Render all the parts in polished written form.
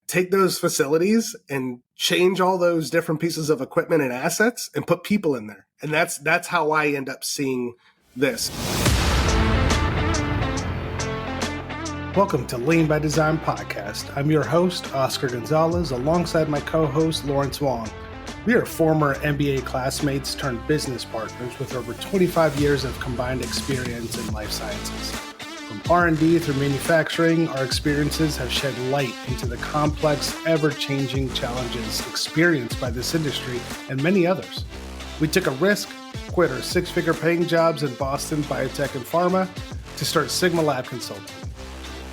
take those facilities and change all those different pieces of equipment and assets and put people in there. And that's how I end up seeing this. Welcome to Lean by Design podcast. I'm your host, Oscar Gonzalez, alongside my co-host, Lawrence Wong. We are former MBA classmates turned business partners with over 25 years of combined experience in life sciences. From R&D through manufacturing, our experiences have shed light into the complex, ever-changing challenges experienced by this industry and many others. We took a risk, quit our six-figure paying jobs in Boston, biotech, and pharma to start Sigma Lab Consulting.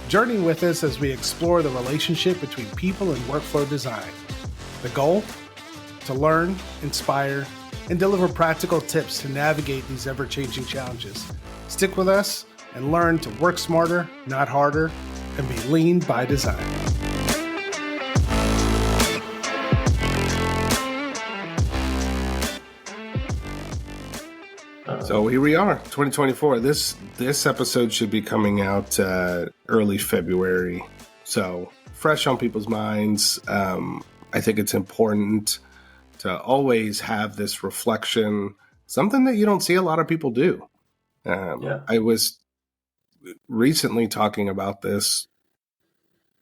Journey with us as we explore the relationship between people and workflow design. The goal? To learn, inspire, and deliver practical tips to navigate these ever-changing challenges. Stick with us and learn to work smarter, not harder, and be lean by design. So here we are, 2024. This episode should be coming out early February. So fresh on people's minds. I think it's important to always have this reflection, something that you don't see a lot of people do. I was recently talking about this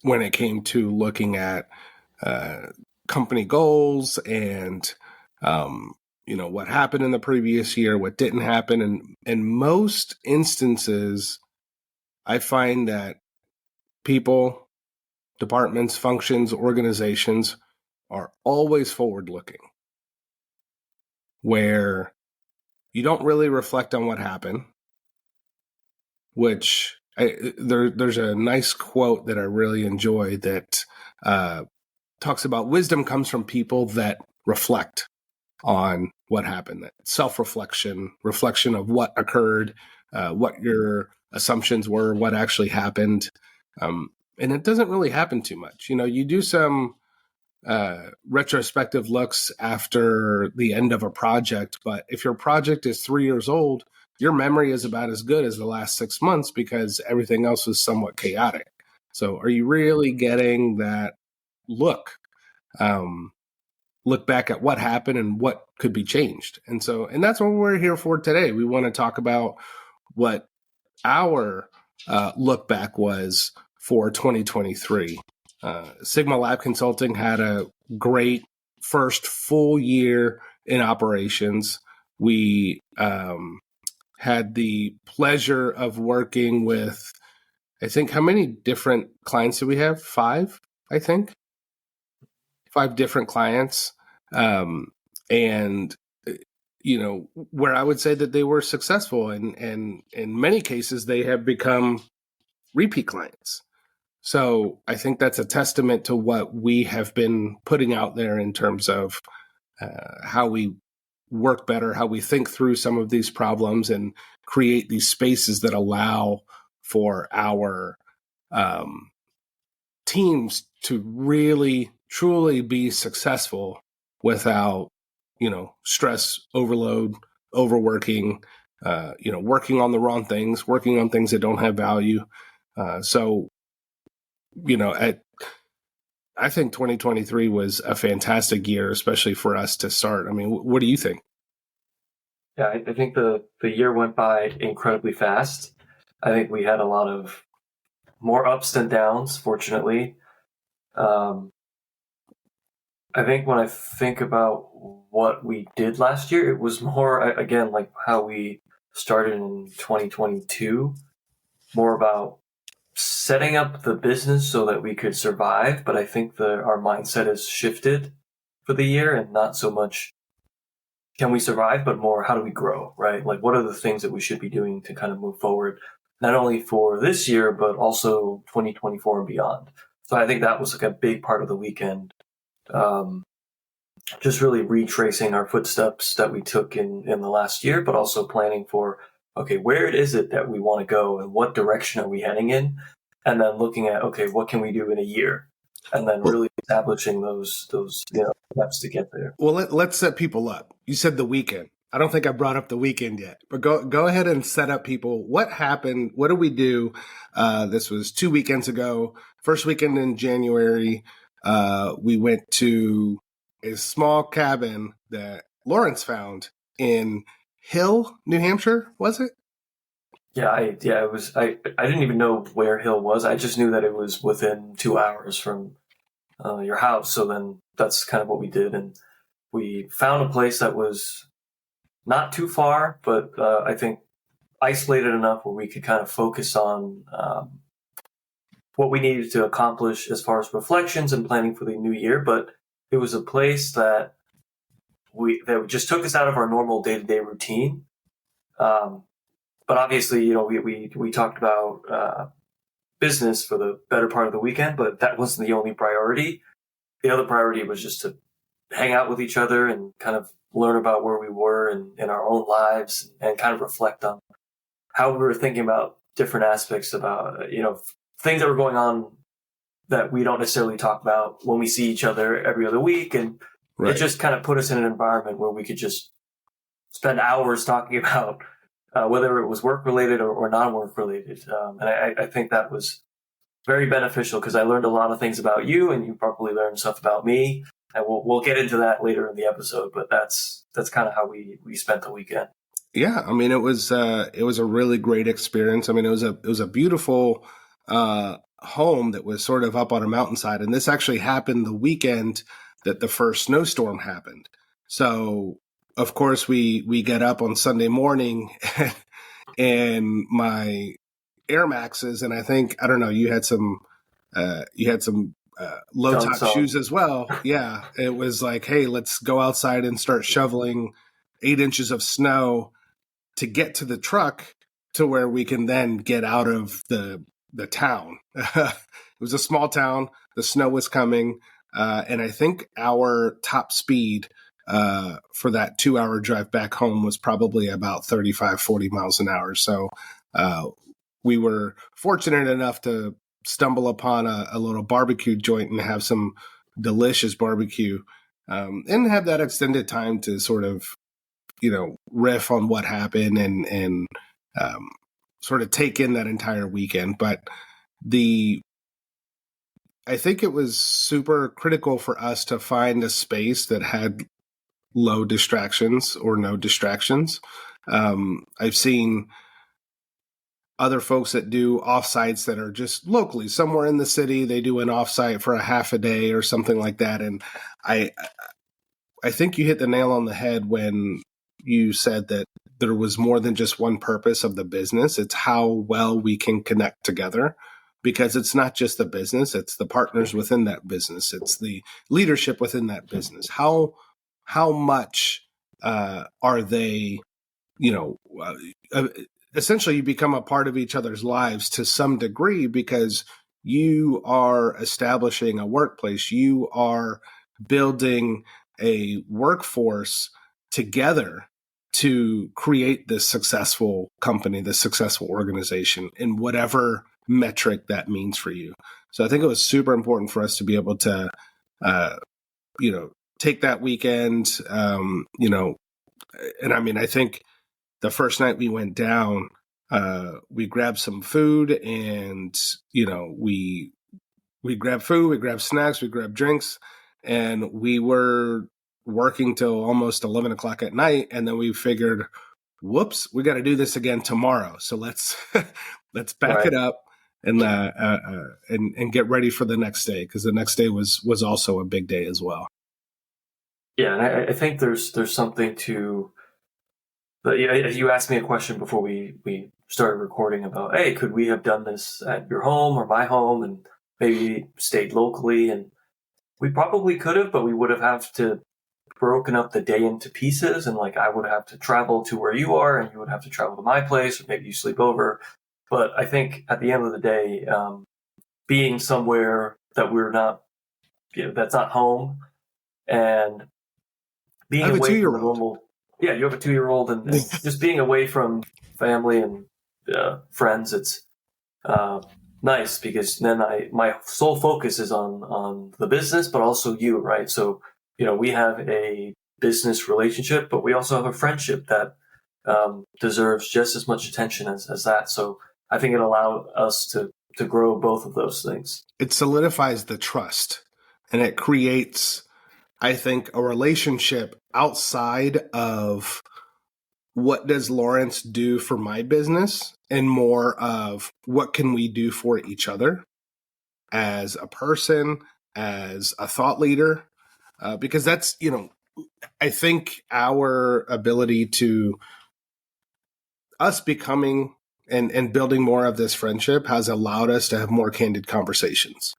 when it came to looking at company goals and, what happened in the previous year, what didn't happen. And in most instances, I find that people, departments, functions, organizations are always forward-looking, where you don't really reflect on what happened, which there's a nice quote that I really enjoy that talks about wisdom comes from people that reflect on what happened, that self-reflection, reflection of what occurred, what your assumptions were, what actually happened. And it doesn't really happen too much. You do some retrospective looks after the end of a project, but if your project is 3 years old, your memory is about as good as the last 6 months because everything else was somewhat chaotic. So are you really getting that look back at what happened and what could be changed? And that's what we're here for today. We want to talk about what our look back was for 2023. Sigma Lab Consulting had a great first full year in operations. We had the pleasure of working with, I think, how many different clients do we have? 5, I think. 5 different clients. Where I would say that they were successful, and in many cases, they have become repeat clients. So I think that's a testament to what we have been putting out there in terms of how we work better, how we think through some of these problems and create these spaces that allow for our teams to really, truly be successful without, stress, overload, overworking, working on the wrong things, working on things that don't have value. I think 2023 was a fantastic year, especially for us to start. I mean, what do you think? Yeah, I think the year went by incredibly fast. I think we had a lot of more ups than downs, fortunately. I think when I think about what we did last year, it was more, again, like how we started in 2022, more about setting up the business so that we could survive. But I think our mindset has shifted for the year, and not so much can we survive, but more how do we grow, right? Like what are the things that we should be doing to kind of move forward, not only for this year, but also 2024 and beyond. So I think that was like a big part of the weekend. Just really retracing our footsteps that we took in the last year, but also planning for, okay, where is it that we want to go and what direction are we heading in? And then looking at, okay, what can we do in a year? And then really establishing those steps to get there. Well, let's set people up. You said the weekend. I don't think I brought up the weekend yet, but go ahead and set up people. What happened? What did we do? This was 2 weekends ago, first weekend in January. we went to a small cabin that Lawrence found in Hill, New Hampshire, was it? It was. I didn't even know where Hill was. I just knew that it was within 2 hours from your house. So then that's kind of what we did, and we found a place that was not too far, but I think isolated enough where we could kind of focus on what we needed to accomplish as far as reflections and planning for the new year. But it was a place that just took us out of our normal day-to-day routine. But obviously, we talked about business for the better part of the weekend, but that wasn't the only priority. The other priority was just to hang out with each other and kind of learn about where we were in our own lives and kind of reflect on how we were thinking about different aspects about, things that were going on that we don't necessarily talk about when we see each other every other week. And It just kind of put us in an environment where we could just spend hours talking about whether it was work related or non-work related. And I think that was very beneficial because I learned a lot of things about you, and you probably learned stuff about me. And we'll get into that later in the episode, but that's kind of how we spent the weekend. Yeah, I mean, it was a really great experience. I mean, it was a beautiful home that was sort of up on a mountainside, and this actually happened the weekend that the first snowstorm happened. So, of course, we get up on Sunday morning, and my Air Maxes, and I don't know, you had some low top shoes as well. Yeah, it was like, hey, let's go outside and start shoveling 8 inches of snow to get to the truck to where we can then get out of the town. It was a small town. The snow was coming. And I think our top speed for that 2-hour drive back home was probably about 35, 40 miles an hour. So we were fortunate enough to stumble upon a little barbecue joint and have some delicious barbecue and have that extended time to sort of, riff on what happened and sort of take in that entire weekend. But I think it was super critical for us to find a space that had low distractions or no distractions. I've seen other folks that do offsites that are just locally somewhere in the city. They do an offsite for a half a day or something like that. And I think you hit the nail on the head when you said that there was more than just one purpose of the business. It's how well we can connect together, because it's not just the business, it's the partners within that business. It's the leadership within that business. How much are they, essentially you become a part of each other's lives to some degree because you are establishing a workplace. You are building a workforce together to create this successful company, this successful organization in whatever metric that means for you. So I think it was super important for us to be able to, take that weekend, and I mean, I think the first night we went down, we grabbed some food and, we grabbed food, we grabbed snacks, we grabbed drinks, and we were working till almost 11 o'clock at night. And then we figured, whoops, we got to do this again tomorrow. So let's back it up and get ready for the next day, because the next day was also a big day as well. Yeah, and I think there's something to. You asked me a question before we started recording about, hey, could we have done this at your home or my home and maybe stayed locally? And we probably could have, but we would have to broken up the day into pieces, and like I would have to travel to where you are and you would have to travel to my place, or maybe you sleep over. But I think at the end of the day, being somewhere that we're not, that's not home, and being away from normal. Yeah, you have a 2-year-old, and just being away from family and friends, it's nice, because then my sole focus is on the business, but also you, right? So, we have a business relationship, but we also have a friendship that deserves just as much attention as that. So I think it allowed us to grow both of those things. It solidifies the trust. and it creates, I think, a relationship outside of what does Lawrence do for my business and more of what can we do for each other as a person, as a thought leader, because that's, I think our ability to us becoming and building more of this friendship has allowed us to have more candid conversations,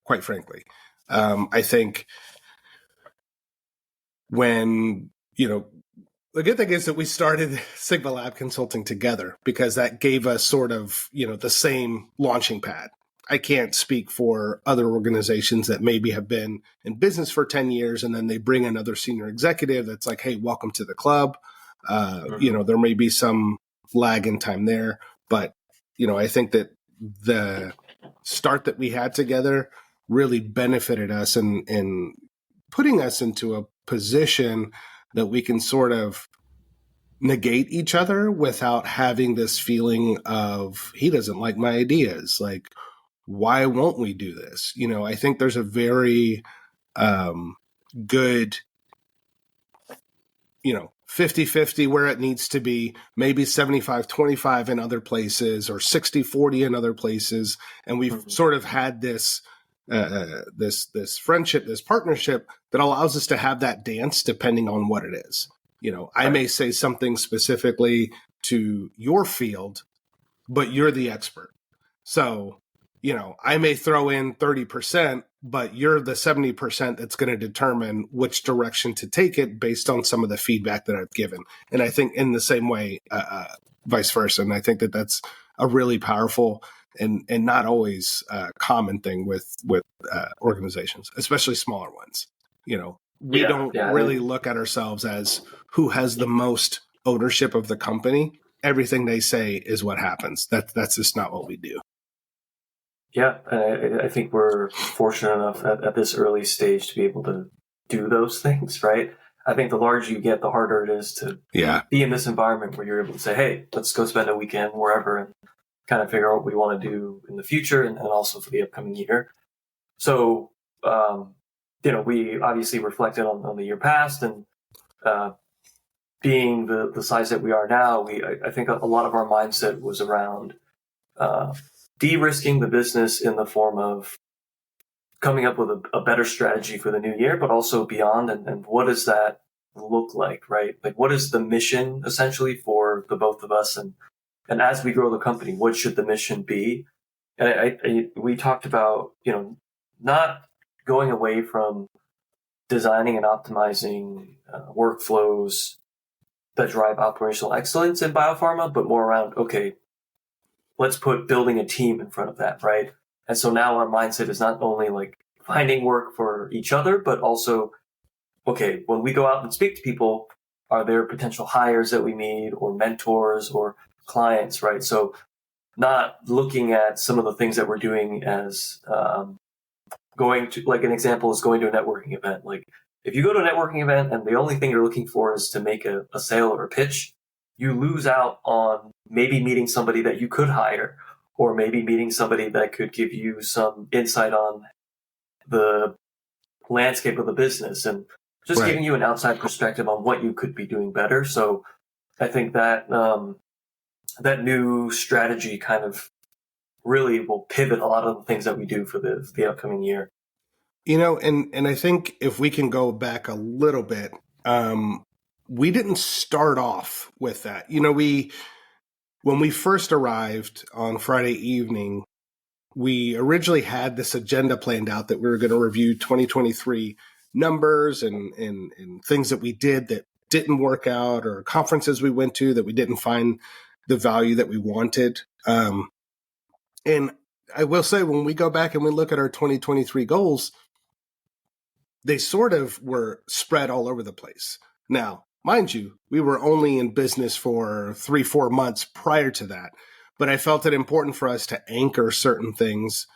quite frankly. I think when, the good thing is that we started Sigma Lab Consulting together because that gave us sort of, the same launching pad. I can't speak for other organizations that maybe have been in business for 10 years and then they bring another senior executive that's like, hey, welcome to the club. There may be some lag in time there, but, I think that the start that we had together really benefited us in putting us into a position that we can sort of negate each other without having this feeling of he doesn't like my ideas. Like, why won't we do this? I think there's a very good, 50-50 where it needs to be, maybe 75-25 in other places or 60-40 in other places. And we've sort of had this this friendship, this partnership that allows us to have that dance depending on what it is. I may say something specifically to your field, but you're the expert. So, I may throw in 30%, but you're the 70% that's going to determine which direction to take it based on some of the feedback that I've given. And I think in the same way, vice versa. And I think that that's a really powerful and not always common thing with organizations, especially smaller ones. We don't really look at ourselves as who has the most ownership of the company. Everything they say is what happens. That's just not what we do. Yeah, and I think we're fortunate enough at this early stage to be able to do those things, right? I think the larger you get, the harder it is to be in this environment where you're able to say, hey, let's go spend a weekend wherever and kind of figure out what we want to do in the future and also for the upcoming year. So, we obviously reflected on the year past and being the size that we are now, I think a lot of our mindset was around de-risking the business in the form of coming up with a better strategy for the new year, but also beyond. And what does that look like, right? Like, what is the mission essentially for the both of us? And as we grow the company, what should the mission be? And we talked about, not going away from designing and optimizing workflows that drive operational excellence in biopharma, but more around, okay, let's put building a team in front of that, right? And so now our mindset is not only like finding work for each other, but also, okay, when we go out and speak to people, are there potential hires that we need or mentors or clients, right? So not looking at some of the things that we're doing as going to, like an example is going to a networking event. Like if you go to a networking event and the only thing you're looking for is to make a sale or a pitch, you lose out on maybe meeting somebody that you could hire or maybe meeting somebody that could give you some insight on the landscape of the business and just giving you an outside perspective on what you could be doing better. So I think that that new strategy kind of really will pivot a lot of the things that we do for the upcoming year. And I think if we can go back a little bit, we didn't start off with that. When we first arrived on Friday evening, we originally had this agenda planned out that we were going to review 2023 numbers and things that we did that didn't work out or conferences we went to that we didn't find the value that we wanted. And I will say, when we go back and we look at our 2023 goals, they sort of were spread all over the place. Now, mind you, we were only in business for 3-4 months prior to that, but I felt it important for us to anchor certain things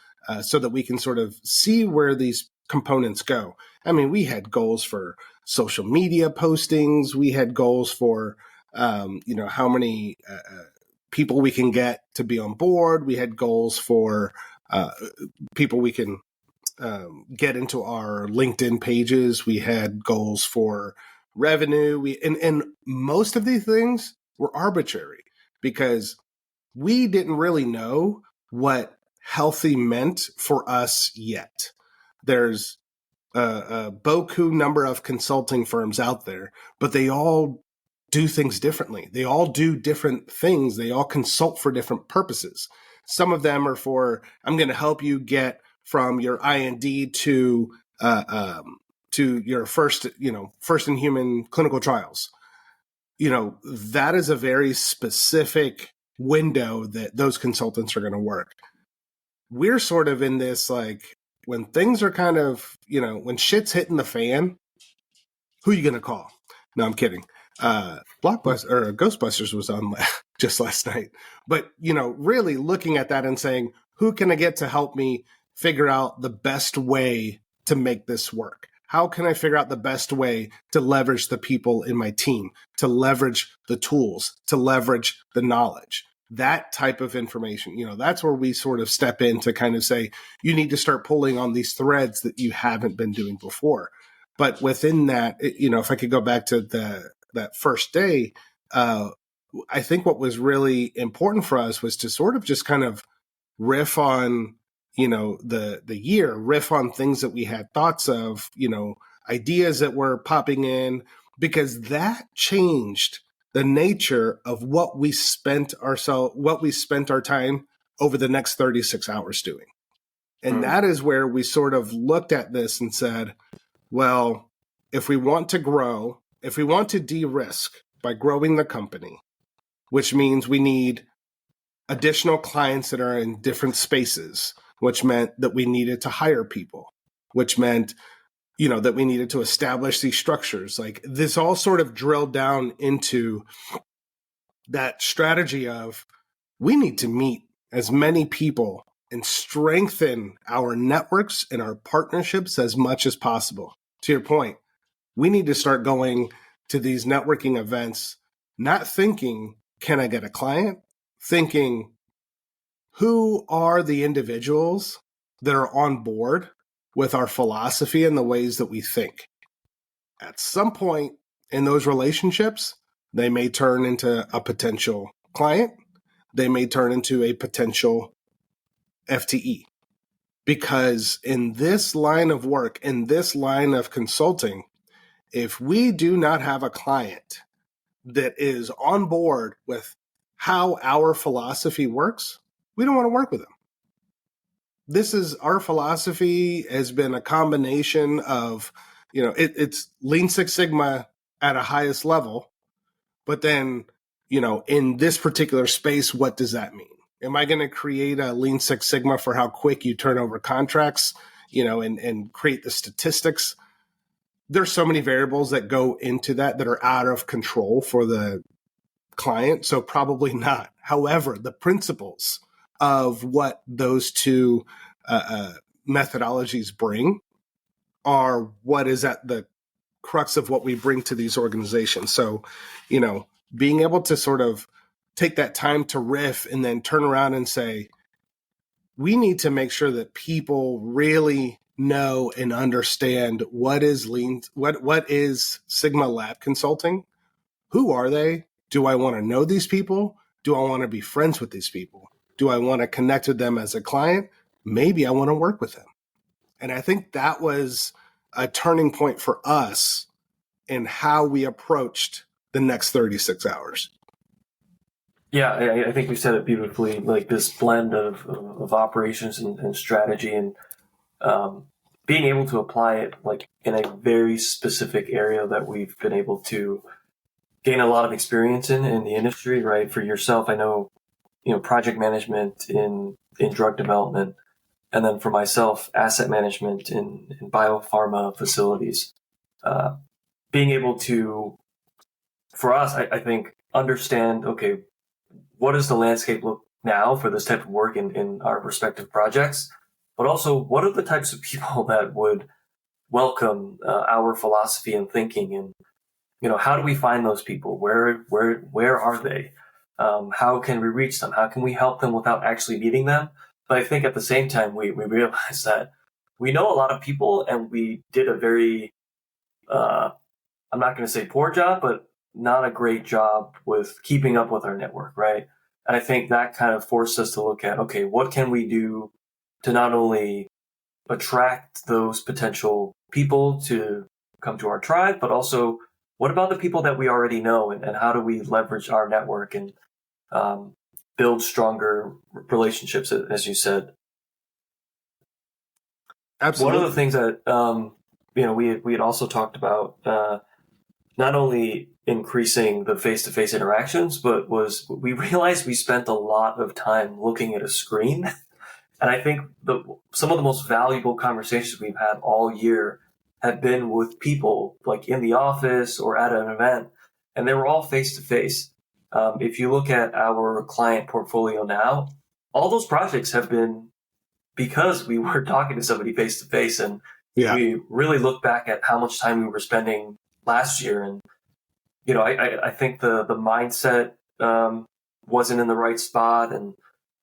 so that we can sort of see where these components go. I mean, we had goals for social media postings. We had goals for, how many people we can get to be on board. We had goals for people we can get into our LinkedIn pages. We had goals for revenue. And most of these things were arbitrary because we didn't really know what healthy meant for us yet. There's a boku number of consulting firms out there, but they all do things differently. They all do different things. They all consult for different purposes. Some of them are for, I'm going to help you get from your IND to your first in human clinical trials. That is a very specific window that those consultants are going to work. We're sort of in this, like, when things are kind of, when shit's hitting the fan, who are you going to call? No, I'm kidding. Blockbuster or Ghostbusters was on just last night. But, really looking at that and saying, who can I get to help me figure out the best way to make this work? How can I figure out the best way to leverage the people in my team, to leverage the tools, to leverage the knowledge? That type of information, that's where we sort of step in to kind of say, you need to start pulling on these threads that you haven't been doing before. But within that, if I could go back to that first day, I think what was really important for us was to sort of just kind of riff on, the year, riff on things that we had thoughts of, ideas that were popping in, because that changed the nature of what we spent our time over the next 36 hours doing. And that is where we sort of looked at this and said, well, if we want to grow, if we want to de-risk by growing the company, which means we need additional clients that are in different spaces, which meant that we needed to hire people, which meant, that we needed to establish these structures. Like, this all sort of drilled down into that strategy of, we need to meet as many people and strengthen our networks and our partnerships as much as possible. To your point, we need to start going to these networking events, not thinking, can I get a client? Thinking, who are the individuals that are on board with our philosophy and the ways that we think? At some point in those relationships, they may turn into a potential client. They may turn into a potential FTE. Because in this line of work, in this line of consulting, if we do not have a client that is on board with how our philosophy works, we don't want to work with them. Our philosophy has been a combination of, it's Lean Six Sigma at a highest level, but then, in this particular space, what does that mean? Am I going to create a Lean Six Sigma for how quick you turn over contracts, and create the statistics? There's so many variables that go into that are out of control for the client. So probably not. However, the principles of what those two methodologies bring are what is at the crux of what we bring to these organizations. So, being able to sort of take that time to riff and then turn around and say, we need to make sure that people really know and understand what is Sigma Lab Consulting. Who are they? Do I want to know these people? Do I want to be friends with these people? Do I want to connect with them as a client? Maybe I want to work with them. And I think that was a turning point for us in how we approached the next 36 hours. Yeah, I think we said it beautifully, like this blend of operations and strategy, and being able to apply it like in a very specific area that we've been able to gain a lot of experience in the industry, right? For yourself, I know, project management in drug development, and then for myself, asset management in biopharma facilities. Being able to, for us, I think, understand, okay, what does the landscape look now for this type of work in our respective projects? But also, what are the types of people that would welcome our philosophy and thinking? And, how do we find those people? Where are they? How can we reach them? How can we help them without actually meeting them? But I think at the same time, we realize that we know a lot of people, and we did a very, I'm not going to say poor job, but not a great job with keeping up with our network, right? And I think that kind of forced us to look at, okay, what can we do to not only attract those potential people to come to our tribe, but also what about the people that we already know, and how do we leverage our network and build stronger relationships, as you said. Absolutely. One of the things that we had also talked about, not only increasing the face-to-face interactions, but we realized we spent a lot of time looking at a screen. And I think some of the most valuable conversations we've had all year have been with people like in the office or at an event, and they were all face-to-face. If you look at our client portfolio now, all those projects have been because we were talking to somebody face-to-face, and we really look back at how much time we were spending last year. And, I think the mindset wasn't in the right spot, and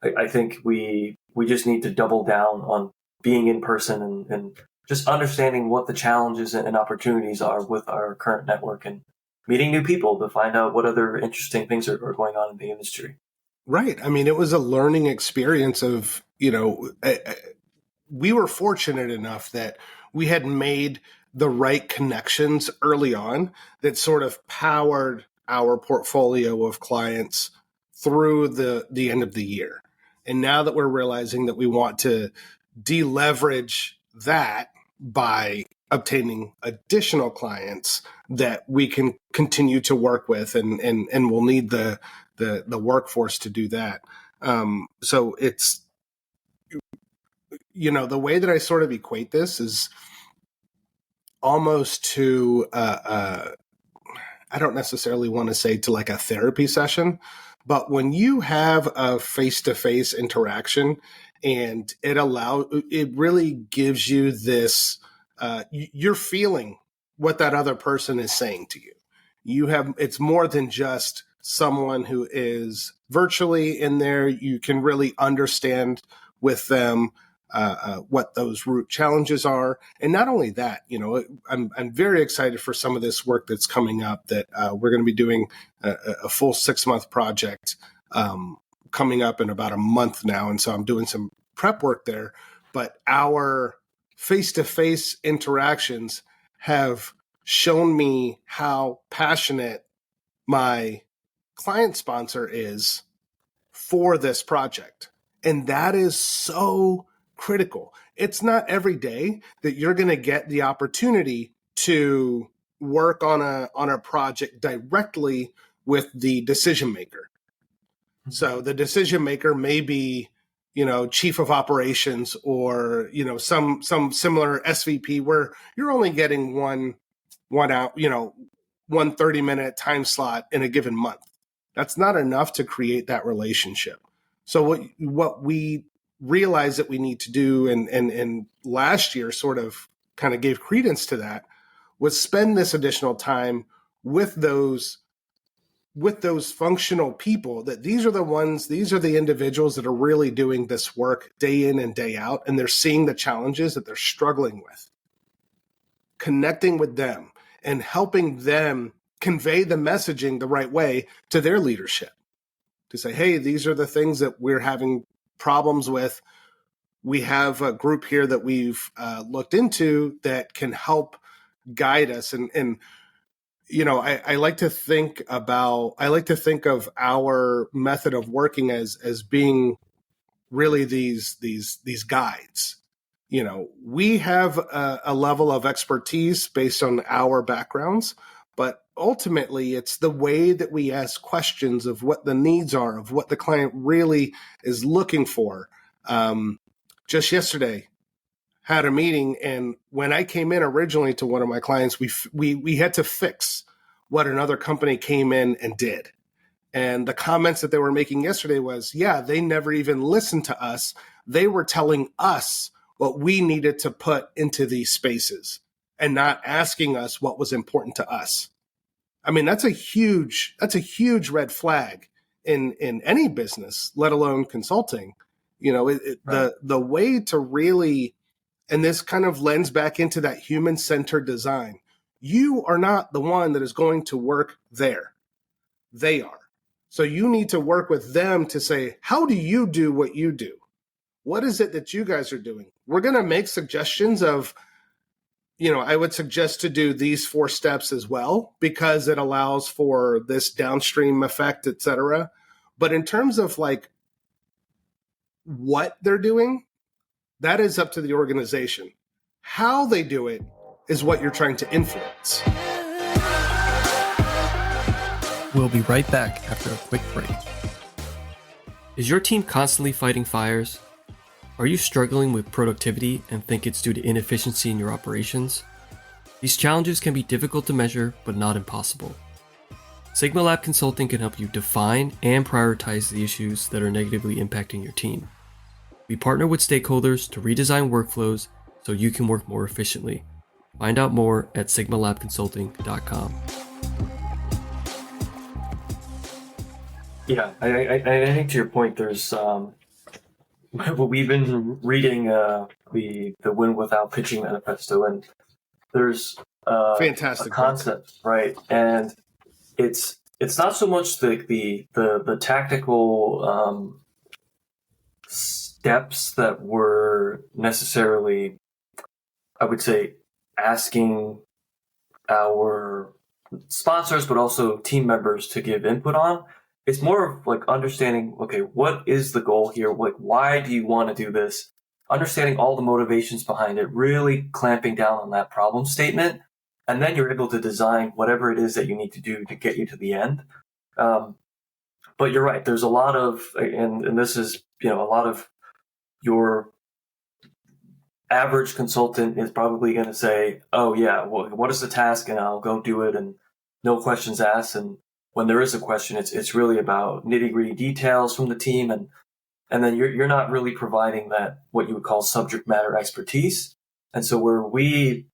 I think we just need to double down on being in person and just understanding what the challenges and opportunities are with our current network, and meeting new people to find out what other interesting things are going on in the industry. Right. I mean, it was a learning experience of, we were fortunate enough that we had made the right connections early on that sort of powered our portfolio of clients through the end of the year. And now that we're realizing that we want to deleverage that by obtaining additional clients that we can continue to work with, and we'll need the workforce to do that. So it's, the way that I sort of equate this is almost to, I don't necessarily want to say to like a therapy session, but when you have a face-to-face interaction, and it really gives you this, you're feeling what that other person is saying to you. It's more than just someone who is virtually in there. You can really understand with them what those root challenges are. And not only that, I'm very excited for some of this work that's coming up, that we're going to be doing a full 6-month project coming up in about a month now. And so I'm doing some prep work there. But our face-to-face interactions have shown me how passionate my client sponsor is for this project. And that is so critical. It's not every day that you're going to get the opportunity to work on a project directly with the decision maker. So the decision maker may be, chief of operations, or, some similar SVP, where you're only getting one out, 30-minute time slot in a given month. That's not enough to create that relationship. So what we realized that we need to do, and last year sort of kind of gave credence to that, was spend this additional time with those functional people, that these are the individuals that are really doing this work day in and day out, and they're seeing the challenges that they're struggling with. Connecting with them and helping them convey the messaging the right way to their leadership, to say, hey, these are the things that we're having problems with. We have a group here that we've looked into that can help guide us. And I like to think of our method of working as being really these guides. We have a level of expertise based on our backgrounds, but ultimately it's the way that we ask questions of what the needs are, of what the client really is looking for. Just yesterday, had a meeting, and when I came in originally to one of my clients, we had to fix what another company came in and did. And the comments that they were making yesterday was, they never even listened to us. They were telling us what we needed to put into these spaces and not asking us what was important to us. I mean, that's a huge red flag in any business, let alone consulting. Right. The way to really And this kind of lends back into that human-centered design. You are not the one that is going to work there. They are. So you need to work with them to say, how do you do what you do? What is it that you guys are doing? We're going to make suggestions of, I would suggest to do these 4 steps as well, because it allows for this downstream effect, et cetera. But in terms of like what they're doing, that is up to the organization. How they do it is what you're trying to influence. We'll be right back after a quick break. Is your team constantly fighting fires? Are you struggling with productivity and think it's due to inefficiency in your operations? These challenges can be difficult to measure, but not impossible. Sigma Lab Consulting can help you define and prioritize the issues that are negatively impacting your team. We partner with stakeholders to redesign workflows so you can work more efficiently. Find out more at sigmalabconsulting.com. Yeah, I think to your point, there's we've been reading the Win Without Pitching manifesto, and there's fantastic a concept, book. Right? And it's not so much the tactical steps that we're necessarily, I would say, asking our sponsors, but also team members to give input on. It's more of like understanding, okay, what is the goal here? Like, why do you want to do this? Understanding all the motivations behind it, really clamping down on that problem statement. And then you're able to design whatever it is that you need to do to get you to the end. But you're right. There's a lot of, and this is, a lot of your average consultant is probably going to say, oh yeah, well, what is the task? And I'll go do it. And no questions asked. And when there is a question, it's really about nitty-gritty details from the team, and then you're not really providing that what you would call subject matter expertise. And so where we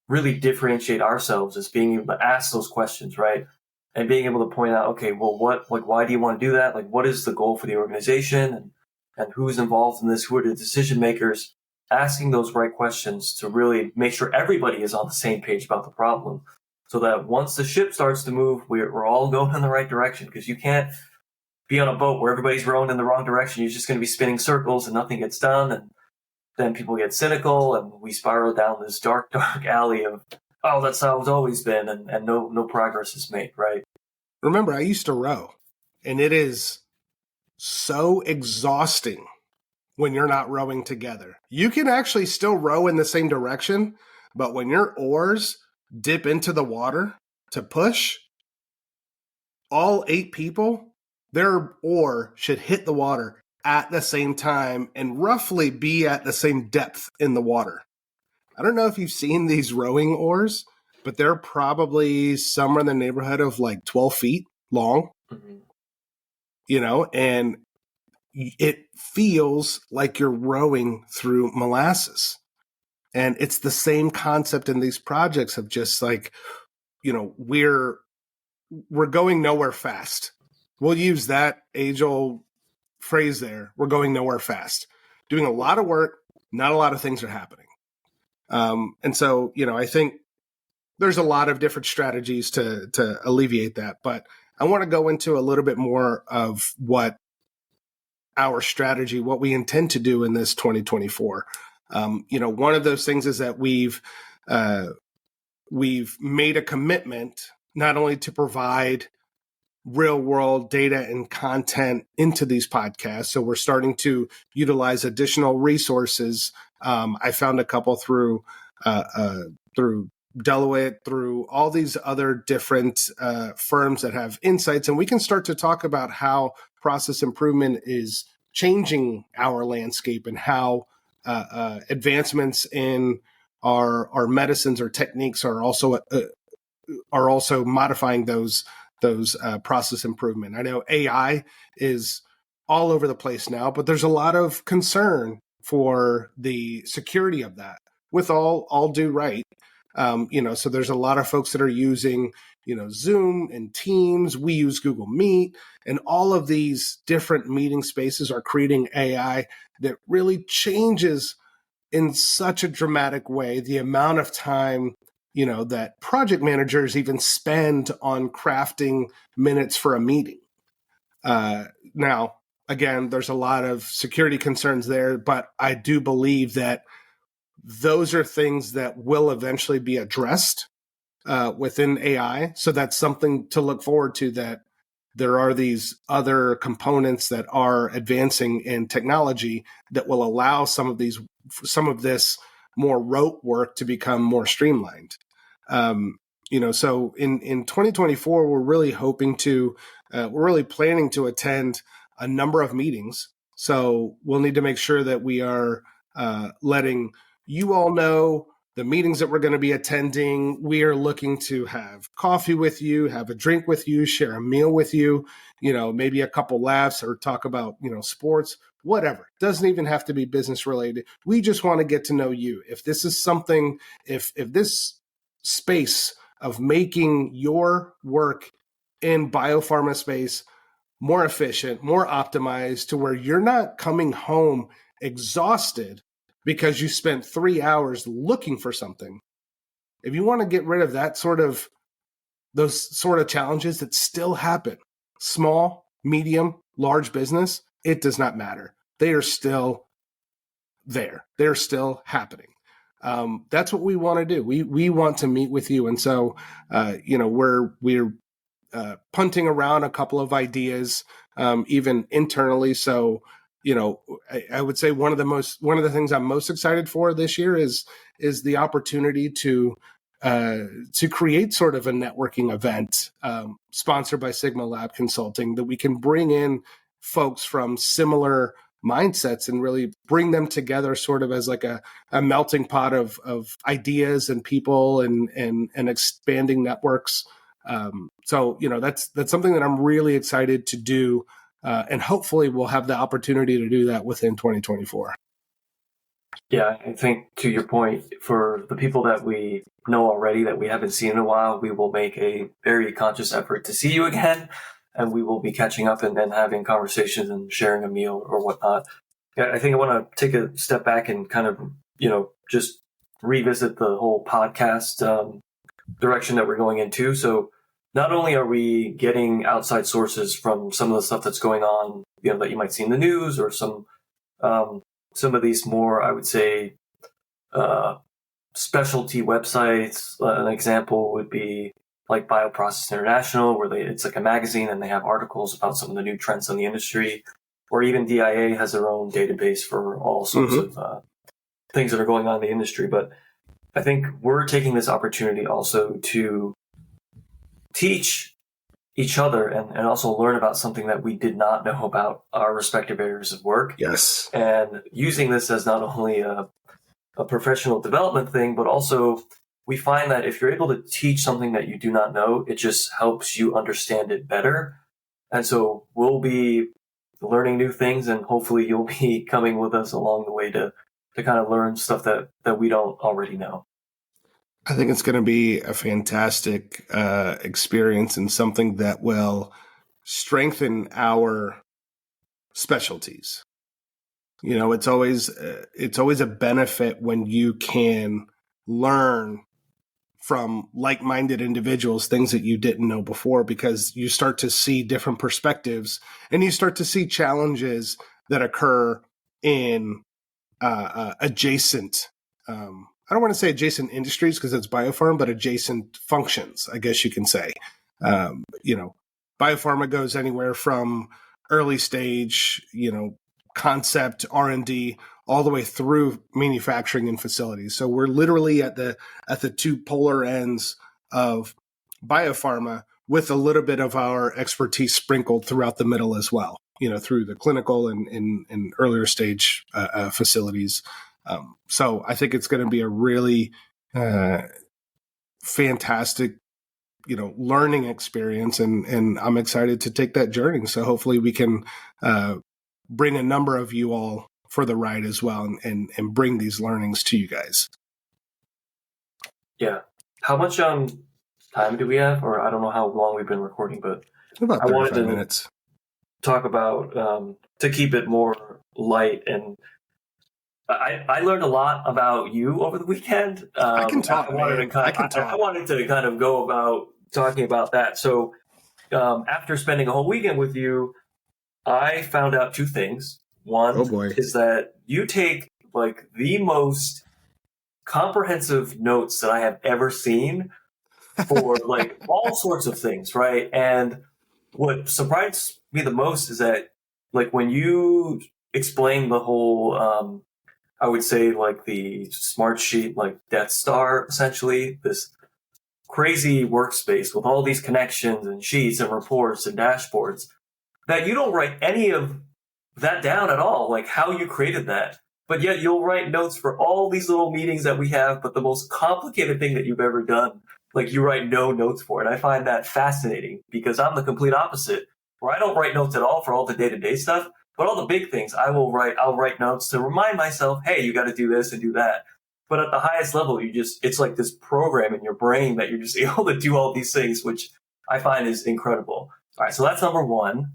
really differentiate ourselves is being able to ask those questions, right? And being able to point out, okay, well, why do you want to do that? Like, what is the goal for the organization, and who's involved in this? Who are the decision makers? Asking those right questions to really make sure everybody is on the same page about the problem. So that once the ship starts to move, we're all going in the right direction, because you can't be on a boat where everybody's rowing in the wrong direction. You're just going to be spinning circles and nothing gets done. And then people get cynical and we spiral down this dark, dark alley of, oh, that's how it's always been. And no progress is made, right? Remember, I used to row, and it is so exhausting when you're not rowing together. You can actually still row in the same direction, but when your oars dip into the water to push, all 8 people, their oar should hit the water at the same time and roughly be at the same depth in the water. I don't know if you've seen these rowing oars, but they're probably somewhere in the neighborhood of like 12 feet long, and it feels like you're rowing through molasses. And it's the same concept in these projects of just like, we're going nowhere fast. We'll use that age-old phrase there. We're going nowhere fast. Doing a lot of work, not a lot of things are happening. And so, I think there's a lot of different strategies to alleviate that. But I want to go into a little bit more of what our strategy, what we intend to do in this 2024. One of those things is that we've made a commitment not only to provide real world data and content into these podcasts. So we're starting to utilize additional resources. I found a couple through Deloitte, through all these other different firms that have insights, and we can start to talk about how process improvement is changing our landscape and how advancements in our medicines or techniques are also modifying those process improvement. I know AI is all over the place now, but there's a lot of concern for the security of that, with all due right. So there's a lot of folks that are using, Zoom and Teams. We use Google Meet, and all of these different meeting spaces are creating AI that really changes in such a dramatic way the amount of time, that project managers even spend on crafting minutes for a meeting. Now, again, there's a lot of security concerns there, but I do believe that those are things that will eventually be addressed within AI. So that's something to look forward to, that there are these other components that are advancing in technology that will allow some of this more rote work to become more streamlined. So in 2024, we're really planning to attend a number of meetings. So we'll need to make sure that we are letting you all know the meetings that we're going to be attending. We are looking to have coffee with you, have a drink with you, share a meal with you, maybe a couple laughs or talk about, sports, whatever. Doesn't even have to be business related. We just want to get to know you. If this is something, if this space of making your work in biopharma space more efficient, more optimized, to where you're not coming home exhausted because you spent 3 hours looking for something. If you want to get rid of those sort of challenges that still happen, small, medium, large business, it does not matter. They are still there. They're still happening. That's what we want to do. We want to meet with you. And so, we're punting around a couple of ideas, even internally. So, I would say one of the things I'm most excited for this year is the opportunity to create sort of a networking event, sponsored by Sigma Lab Consulting, that we can bring in folks from similar mindsets and really bring them together sort of as like a melting pot of ideas and people and expanding networks. So that's something that I'm really excited to do. And hopefully we'll have the opportunity to do that within 2024. Yeah, I think to your point, for the people that we know already that we haven't seen in a while, we will make a very conscious effort to see you again, and we will be catching up and then having conversations and sharing a meal or whatnot. Yeah, I think I want to take a step back and kind of, just revisit the whole podcast direction that we're going into. So not only are we getting outside sources from some of the stuff that's going on, that you might see in the news, or some of these more, I would say, specialty websites. An example would be like Bioprocess International, where it's like a magazine and they have articles about some of the new trends in the industry, or even DIA has their own database for all sorts of things that are going on in the industry. But I think we're taking this opportunity also to teach each other and also learn about something that we did not know about our respective areas of work. Yes. And using this as not only a professional development thing, but also we find that if you're able to teach something that you do not know, it just helps you understand it better. And so we'll be learning new things, and hopefully you'll be coming with us along the way to kind of learn stuff that we don't already know. I think it's going to be a fantastic experience, and something that will strengthen our specialties. It's always a benefit when you can learn from like-minded individuals things that you didn't know before, because you start to see different perspectives and you start to see challenges that occur in adjacent I don't want to say adjacent industries because it's biopharma, but adjacent functions, I guess you can say. Biopharma goes anywhere from early stage, concept R&D, all the way through manufacturing and facilities. So we're literally at the two polar ends of biopharma, with a little bit of our expertise sprinkled throughout the middle as well, through the clinical and earlier stage facilities. So I think it's going to be a really fantastic, learning experience, and I'm excited to take that journey. So hopefully we can bring a number of you all for the ride as well, and bring these learnings to you guys. Yeah. How much time do we have? Or I don't know how long we've been recording, but about 35 minutes. Talk about to keep it more light and I learned a lot about you over the weekend. I can talk, I wanted man. to I can I talk. wanted to kind of go about talking about that. So after spending a whole weekend with you, I found out two things. Oh One boy. is that you take like the most comprehensive notes that I have ever seen for like all sorts of things, right? And what surprised me the most is that like when you explain the whole I would say like the smart sheet, like Death Star, essentially, this crazy workspace with all these connections and sheets and reports and dashboards, that you don't write any of that down at all, like how you created that. But yet you'll write notes for all these little meetings that we have, but the most complicated thing that you've ever done, like you write no notes for it. I find that fascinating because I'm the complete opposite, where I don't write notes at all for all the day-to-day stuff, but all the big things I'll write notes to remind myself, hey, you got to do this and do that. But at the highest level, it's like this program in your brain that you're just able to do all these things, which I find is incredible. All right, so that's number one.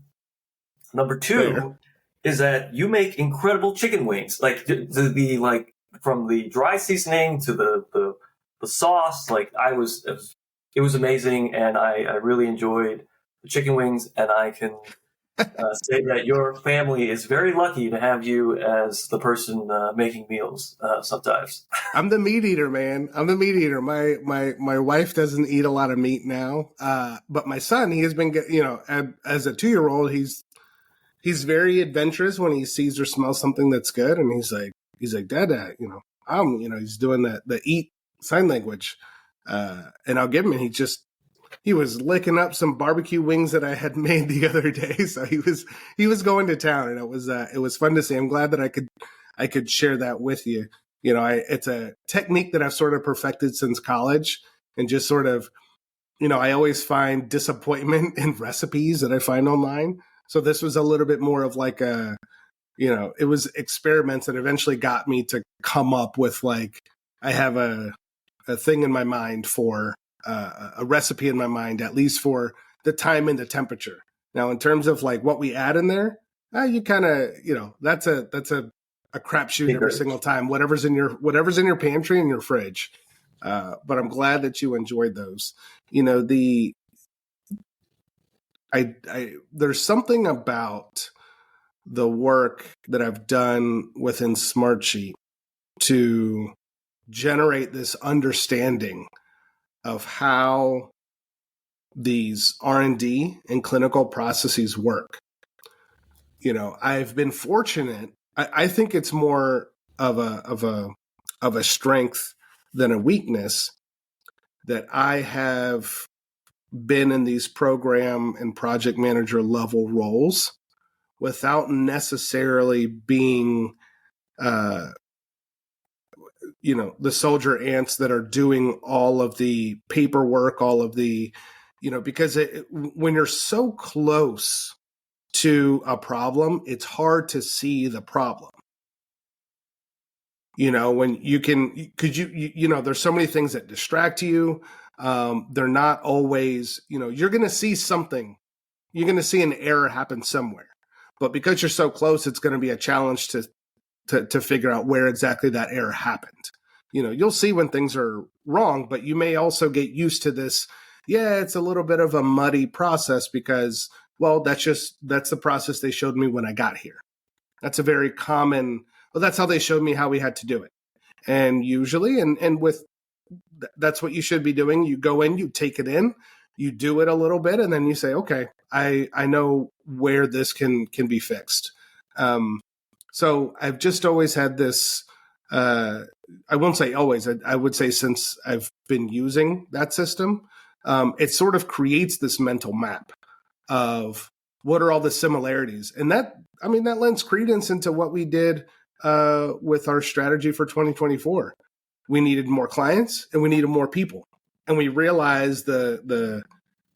Number two Fair. is that you make incredible chicken wings, like the like from the dry seasoning to the sauce. Like it was amazing, and I really enjoyed the chicken wings, and I can say that your family is very lucky to have you as the person making meals sometimes. I'm the meat eater, man. I'm the meat eater. My wife doesn't eat a lot of meat now, but my son, he has been, as a 2-year-old, he's very adventurous when he sees or smells something that's good, and he's like, Dad, he's doing the eat sign language, and I'll give him, and he was licking up some barbecue wings that I had made the other day. So he was going to town, and it was fun to see. I'm glad that I could share that with you. It's a technique that I've sort of perfected since college, and just sort of, I always find disappointment in recipes that I find online. So this was a little bit more of like it was experiments that eventually got me to come up with like, I have a thing in my mind for a recipe in my mind, at least for the time and the temperature. Now, in terms of like what we add in there, you kind of, that's a crapshoot every single time. Whatever's in your pantry and your fridge. But I'm glad that you enjoyed those. There's something about the work that I've done within Smartsheet to generate this understanding of how these R&D and clinical processes work. I've been fortunate. I think it's more of a strength than a weakness that I have been in these program and project manager level roles without necessarily being the soldier ants that are doing all of the paperwork, all of the, because when you're so close to a problem, it's hard to see the problem. When you can, there's so many things that distract you. They're not always, you're going to see something, you're going to see an error happen somewhere, but because you're so close, it's going to be a challenge to figure out where exactly that error happened. You'll see when things are wrong, but you may also get used to this. Yeah, it's a little bit of a muddy process because, well, that's the process they showed me when I got here. That's a very common, well, that's how they showed me how we had to do it. And usually, and with, that's what you should be doing. You go in, you take it in, you do it a little bit, and then you say, okay, I know where this can be fixed. So I've just always had this, I won't say always, I would say since I've been using that system, it sort of creates this mental map of what are all the similarities. And that lends credence into what we did with our strategy for 2024. We needed more clients and we needed more people. And we realized the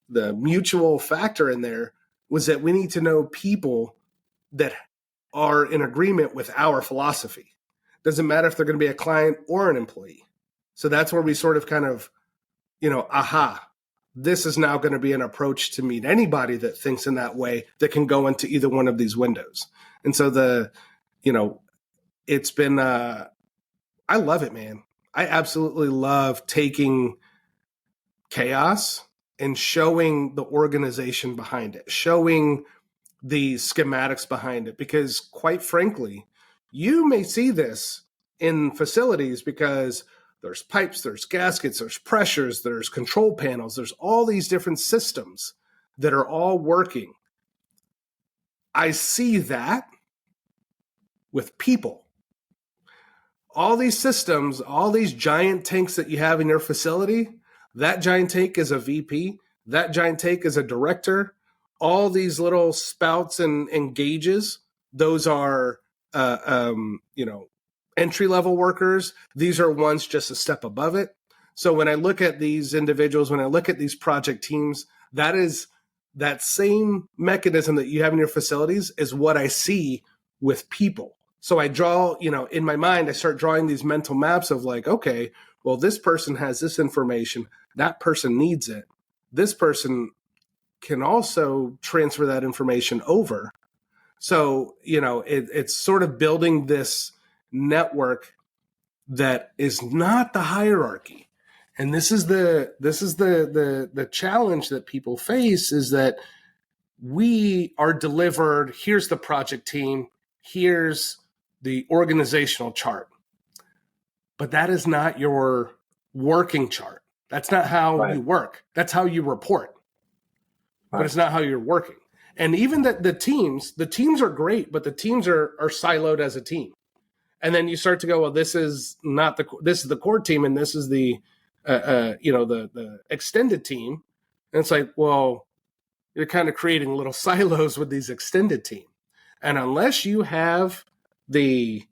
mutual factor in there was that we need to know people that are in agreement with our philosophy. Doesn't matter if they're going to be a client or an employee. So that's where we sort of kind of, this is now going to be an approach to meet anybody that thinks in that way that can go into either one of these windows. And so it's been, I love it, man. I absolutely love taking chaos and showing the organization behind it, showing the schematics behind it, because quite frankly, you may see this in facilities because there's pipes, there's gaskets, there's pressures, there's control panels, there's all these different systems that are all working. I see that with people. All these systems, all these giant tanks that you have in your facility, that giant tank is a VP, that giant tank is a director. All these little spouts and gauges, those are, entry level workers. These are ones just a step above it. So when I look at these individuals, when I look at these project teams, that is that same mechanism that you have in your facilities is what I see with people. So I draw, in my mind, I start drawing these mental maps of like, okay, well, this person has this information. That person needs it. This person can also transfer that information over. So, it's sort of building this network that is not the hierarchy. And this is the challenge that people face, is that we are delivered, here's the project team, here's the organizational chart. But that is not your working chart. That's not how you work. That's how you report. But it's not how you're working. And even the teams are great, but the teams are siloed as a team. And then you start to go, well, this is the core team, and this is the extended team. And it's like, well, you're kind of creating little silos with these extended team. And unless you have the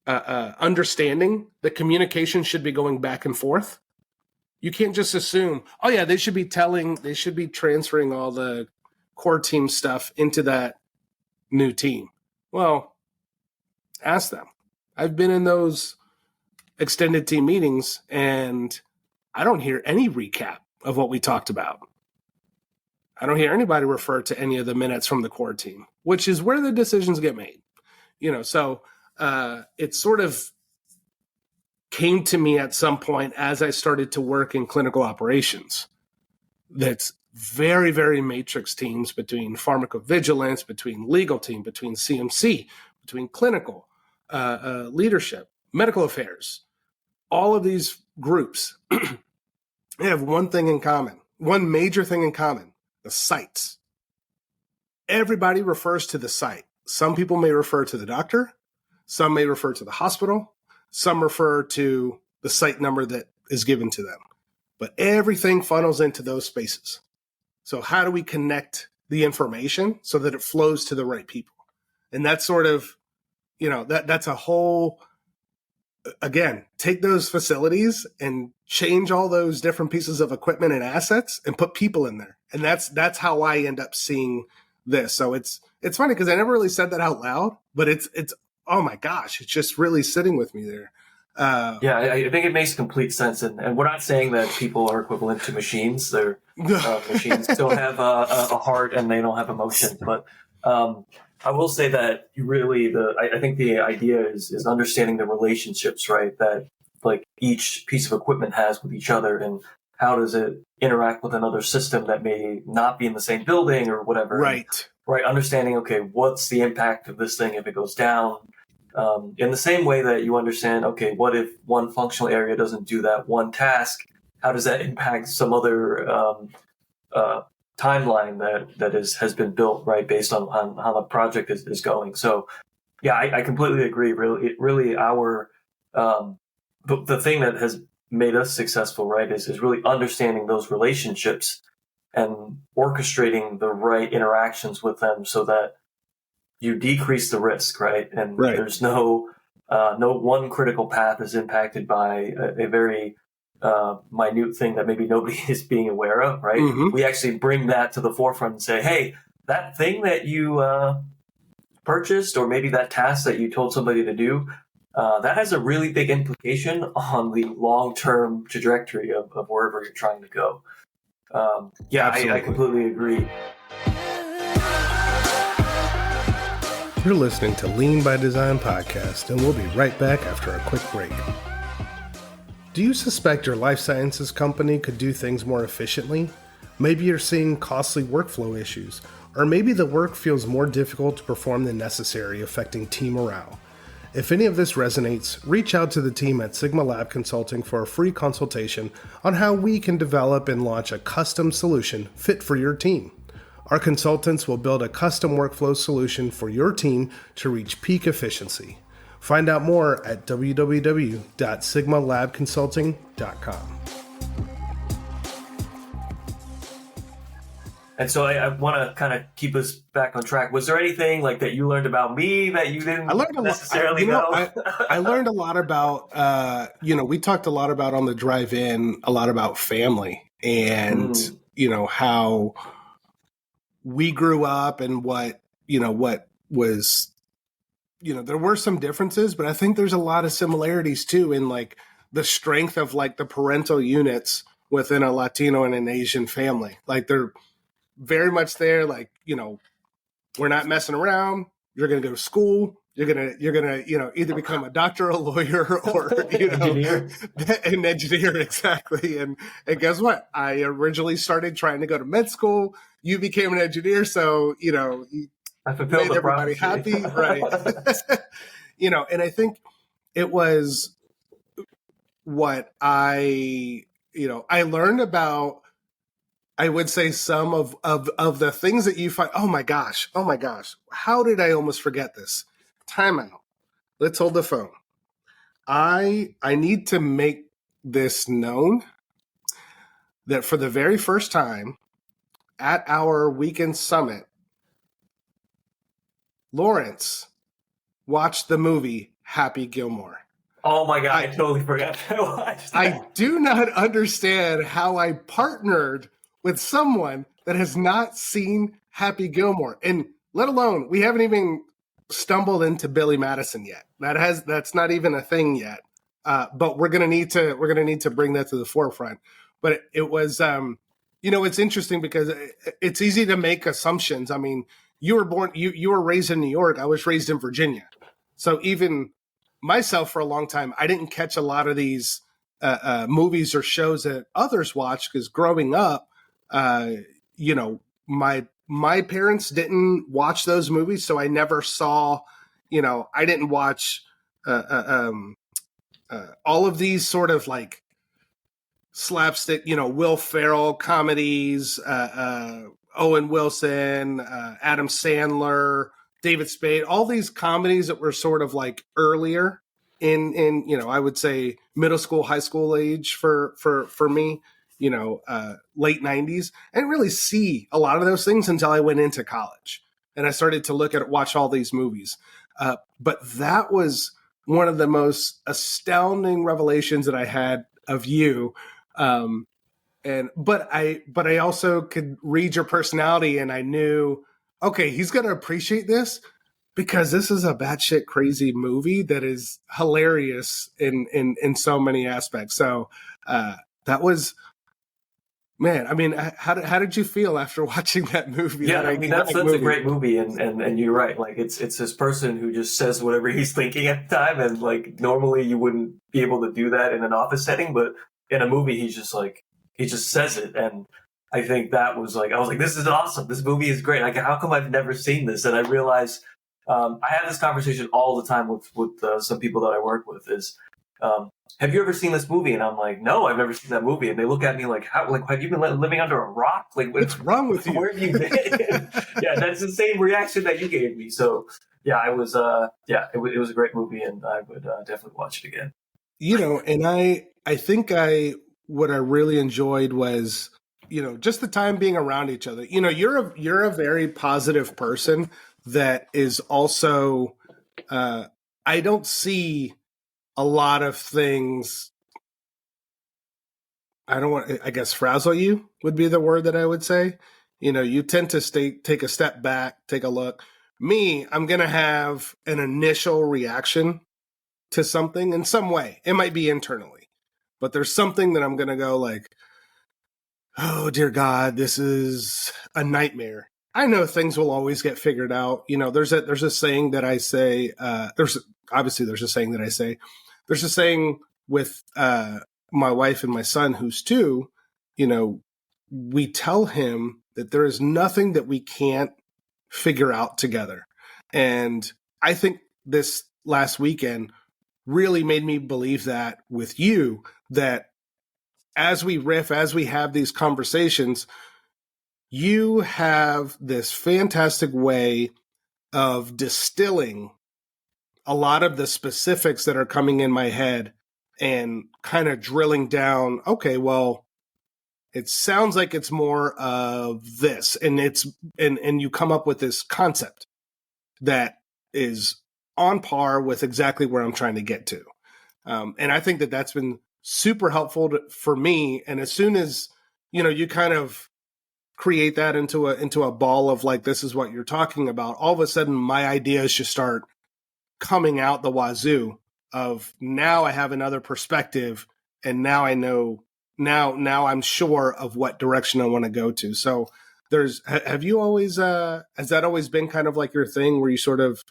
understanding that communication should be going back and forth, you can't just assume, oh yeah, they should be transferring all the core team stuff into that new team. Well, ask them. I've been in those extended team meetings and I don't hear any recap of what we talked about. I don't hear anybody refer to any of the minutes from the core team, which is where the decisions get made. So it sort of came to me at some point as I started to work in clinical operations. That's very, very matrix teams between pharmacovigilance, between legal team, between CMC, between clinical, leadership, medical affairs. All of these groups, they have one thing in common, one major thing in common, the sites. Everybody refers to the site. Some people may refer to the doctor. Some may refer to the hospital. Some refer to the site number that is given to them. But everything funnels into those spaces. So how do we connect the information so that it flows to the right people? And that's sort of, that's a whole, again, take those facilities and change all those different pieces of equipment and assets and put people in there. And that's how I end up seeing this. So it's funny because I never really said that out loud, but it's oh my gosh, it's just really sitting with me there. I think it makes complete sense. And we're not saying that people are equivalent to machines. They're machines don't have a heart and they don't have emotion. But I will say that I think the idea is understanding the relationships, right? That like each piece of equipment has with each other, and how does it interact with another system that may not be in the same building or whatever. Right. Right. Understanding, okay, what's the impact of this thing if it goes down? In the same way that you understand, okay, what if one functional area doesn't do that one task? How does that impact some other timeline that has been built, right, based on how the project is going? So, yeah, I completely agree. Really, our the thing that has made us successful, right, is really understanding those relationships and orchestrating the right interactions with them so that you decrease the risk, right? And there's no one critical path is impacted by a very minute thing that maybe nobody is being aware of, right? Mm-hmm. We actually bring that to the forefront and say, hey, that thing that you purchased, or maybe that task that you told somebody to do, that has a really big implication on the long-term trajectory of wherever you're trying to go. I completely agree. You're listening to Lean by Design podcast, and we'll be right back after a quick break. Do you suspect your life sciences company could do things more efficiently? Maybe you're seeing costly workflow issues, or maybe the work feels more difficult to perform than necessary, affecting team morale. If any of this resonates, reach out to the team at Sigma Lab Consulting for a free consultation on how we can develop and launch a custom solution fit for your team. Our consultants will build a custom workflow solution for your team to reach peak efficiency. Find out more at www.sigmalabconsulting.com. And so I want to kind of keep us back on track. Was there anything like that you learned about me that you didn't necessarily know? I learned a lot about, we talked a lot about on the drive-in, a lot about family and, how we grew up and what was, there were some differences, but I think there's a lot of similarities too in like the strength of like the parental units within a Latino and an Asian family. Like they're very much there. Like, we're not messing around. You're going to go to school. You're going to, either become a doctor, a lawyer, or, Engineer. An engineer. Exactly. And guess what? I originally started trying to go to med school. You became an engineer. So, I fulfilled made everybody happy. Right. And I think it was what I learned about, I would say some of the things that you find. Oh my gosh. How did I almost forget this? Timeout. Let's hold the phone. I need to make this known that for the very first time at our weekend summit, Lawrence watched the movie Happy Gilmore. Oh my God, I totally forgot to watch that. I do not understand how I partnered with someone that has not seen Happy Gilmore, and let alone we haven't even stumbled into Billy Madison yet. That's not even a thing yet. But we're gonna need to bring that to the forefront. But it was it's interesting because it's easy to make assumptions. I mean, you were raised in New York. I was raised in Virginia, so even myself for a long time, I didn't catch a lot of these movies or shows that others watch because growing up, my parents didn't watch those movies, so I never saw, I didn't watch all of these sort of like slapstick, Will Ferrell comedies, Owen Wilson, Adam Sandler, David Spade, all these comedies that were sort of like earlier in I would say middle school, high school age for me. Late 90s. I didn't really see a lot of those things until I went into college and I started to watch all these movies. But that was one of the most astounding revelations that I had of you. But I also could read your personality and I knew, okay, he's going to appreciate this because this is a batshit crazy movie that is hilarious in so many aspects. So that was, man, I mean, how did you feel after watching that movie? Yeah, that's a great movie, and you're right. Like it's this person who just says whatever he's thinking at the time, and like normally you wouldn't be able to do that in an office setting, but in a movie he just says it, and I think that was like I was like, this is awesome. This movie is great. Like, how come I've never seen this? And I realized I have this conversation all the time with some people that I work with. Is have you ever seen this movie? And I'm like, no, I've never seen that movie. And they look at me like, how? Like, have you been living under a rock? Like, what's wrong with you? Where have you been? Yeah, that's the same reaction that you gave me. So, yeah, I was, it was a great movie, and I would definitely watch it again. And I think what I really enjoyed was, just the time being around each other. You're a very positive person that is also, I don't see a lot of things. I guess frazzle you would be the word that I would say. You tend to take a step back, take a look. Me, I'm going to have an initial reaction to something in some way. It might be internally, but there's something that I'm going to go like, oh, dear God, this is a nightmare. I know things will always get figured out. There's a saying that I say, there's a saying that I say, there's a saying with my wife and my son, who's 2, we tell him that there is nothing that we can't figure out together. And I think this last weekend really made me believe that with you, that as we riff, as we have these conversations, you have this fantastic way of distilling a lot of the specifics that are coming in my head and kind of drilling down, okay, well, it sounds like it's more of this, and you come up with this concept that is on par with exactly where I'm trying to get to. And I think that that's been super helpful for me. And as soon as, you kind of create that into a ball of like, this is what you're talking about, all of a sudden my ideas just start coming out the wazoo of, now I have another perspective, and now I know, now I'm sure of what direction I want to go to. So have you always, has that always been kind of like your thing, where you sort of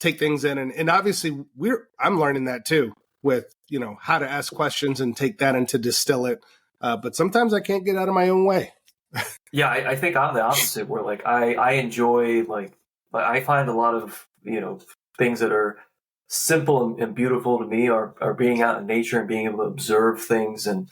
take things in, and obviously I'm learning that too, with, how to ask questions and take that and to distill it. But sometimes I can't get out of my own way. Yeah, I think I'm the opposite, where like I enjoy, like I find a lot of things that are simple and beautiful to me are being out in nature and being able to observe things and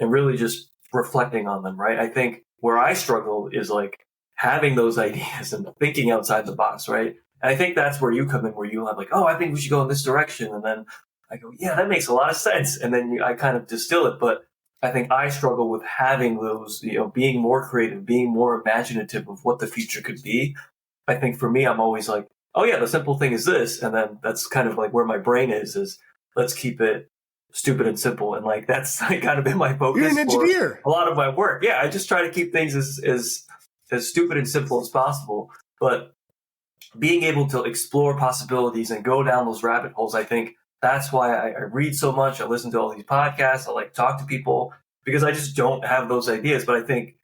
really just reflecting on them, right? I think where I struggle is like having those ideas and thinking outside the box, right? And I think that's where you come in, where you have like, oh, I think we should go in this direction, and then I go, yeah, that makes a lot of sense, and then I kind of distill it. But I think I struggle with having those, being more creative, being more imaginative of what the future could be. I think for me, I'm always like, oh yeah, the simple thing is this. And then that's kind of like where my brain is let's keep it stupid and simple. And like, that's like kind of been my focus. You're an engineer. For a lot of my work. Yeah. I just try to keep things as stupid and simple as possible. But being able to explore possibilities and go down those rabbit holes, I think that's why I read so much. I listen to all these podcasts. I like talk to people, because I just don't have those ideas. But I think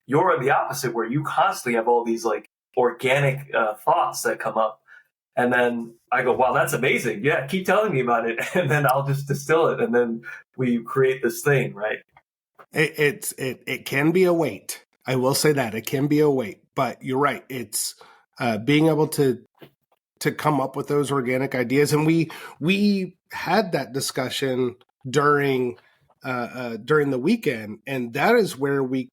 you're the opposite, where you constantly have all these like organic thoughts that come up. And then I go, wow, that's amazing. Yeah, keep telling me about it. And then I'll just distill it. And then we create this thing, right? It can be a weight. I will say that. It can be a weight. But you're right. It's being able to come up with those organic ideas. And we had that discussion during the weekend. And that is where we